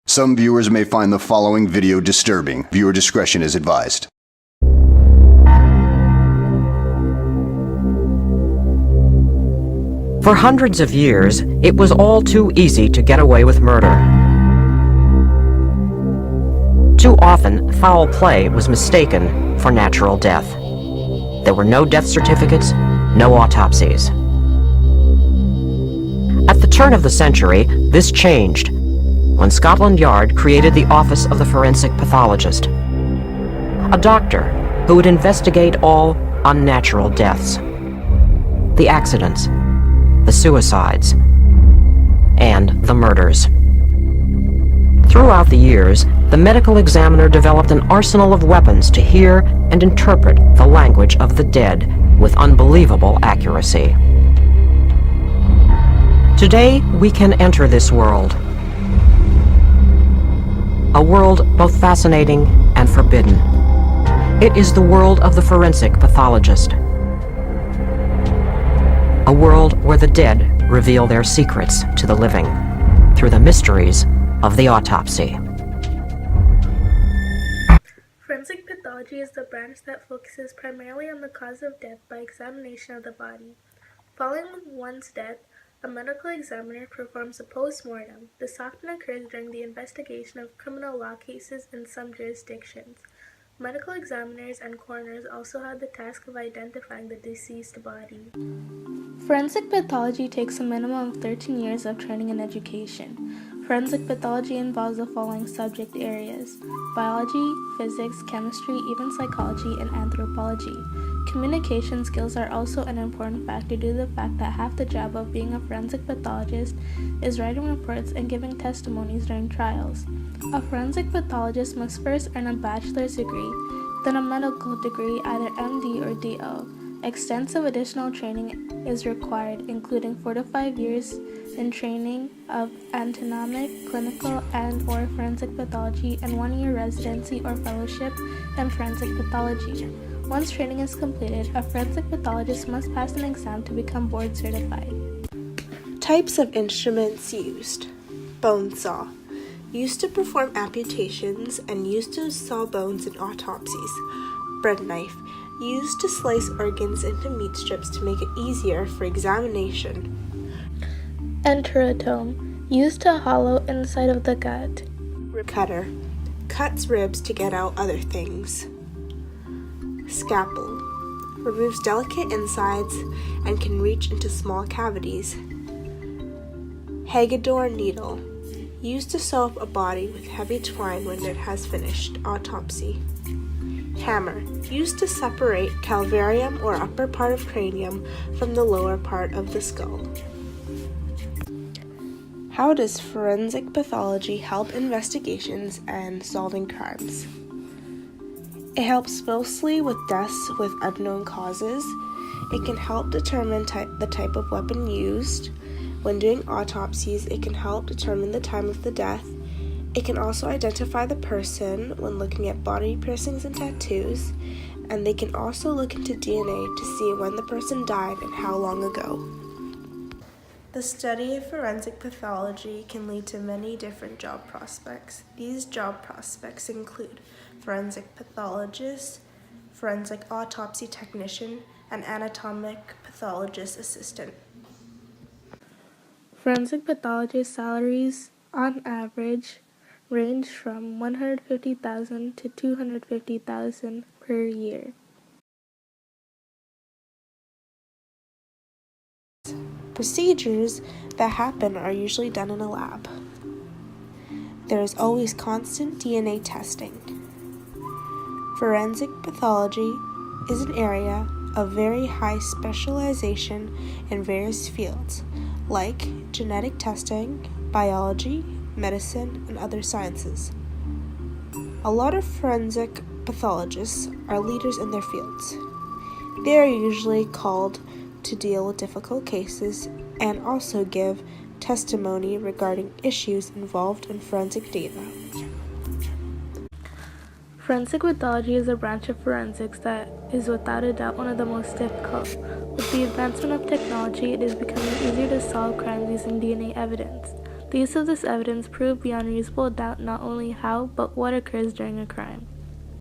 Some viewers may find the following video disturbing. Viewer discretion is advised. For hundreds of years, it was all too easy to get away with murder. Too often, foul play was mistaken for natural death. There were no death certificates, no autopsies. At the turn of the century, this changed when Scotland Yard created the Office of the Forensic Pathologist, a doctor who would investigate all unnatural deaths, the accidents, the suicides, and the murders. Throughout the years, the medical examiner developed an arsenal of weapons to hear and interpret the language of the dead with unbelievable accuracy. Today, we can enter this world, a world both fascinating and forbidden. It is the world of the forensic pathologist, a world where the dead reveal their secrets to the living through the mysteries of the autopsy. Forensic pathology is the branch that focuses primarily on the cause of death by examination of the body. Following one's death, a medical examiner performs a post-mortem. This often occurs during the investigation of criminal law cases in some jurisdictions. Medical examiners and coroners also have the task of identifying the deceased body. Forensic pathology takes a minimum of 13 years of training and education. Forensic pathology involves the following subject areas: biology, physics, chemistry, even psychology, and anthropology. Communication skills are also an important factor due to the fact that half the job of being a forensic pathologist is writing reports and giving testimonies during trials. A forensic pathologist must first earn a bachelor's degree, then a medical degree, either MD or DO. Extensive additional training is required, including 4 to 5 years in training of anatomic, clinical, and/or forensic pathology, and 1-year residency or fellowship in forensic pathology. Once training is completed, a forensic pathologist must pass an exam to become board certified. Types of instruments used: bone saw, used to perform amputations and used to saw bones in autopsies. Bread knife, used to slice organs into meat strips to make it easier for examination. Enterotome, used to hollow inside of the gut. Rib cutter, cuts ribs to get out other things. Scalpel, removes delicate insides and can reach into small cavities. Hagedorn needle, used to sew up a body with heavy twine when it has finished autopsy. Hammer, used to separate calvarium or upper part of cranium from the lower part of the skull. How does forensic pathology help investigations and solving crimes? It helps mostly with deaths with unknown causes. It can help determine the type of weapon used. When doing autopsies, it can help determine the time of the death. It can also identify the person when looking at body piercings and tattoos, and they can also look into DNA to see when the person died and how long ago. The study of forensic pathology can lead to many different job prospects. These job prospects include forensic pathologist, forensic autopsy technician, and anatomic pathologist assistant. Forensic pathologist salaries, on average, range from $150,000 to $250,000 per year. Procedures that happen are usually done in a lab. There is always constant DNA testing. Forensic pathology is an area of very high specialization in various fields, like genetic testing, biology, medicine, and other sciences. A lot of forensic pathologists are leaders in their fields. They are usually called to deal with difficult cases and also give testimony regarding issues involved in forensic data. Forensic pathology is a branch of forensics that is without a doubt one of the most difficult. With the advancement of technology, it is becoming easier to solve crimes using DNA evidence. The use of this evidence proved beyond reasonable doubt not only how, but what occurs during a crime.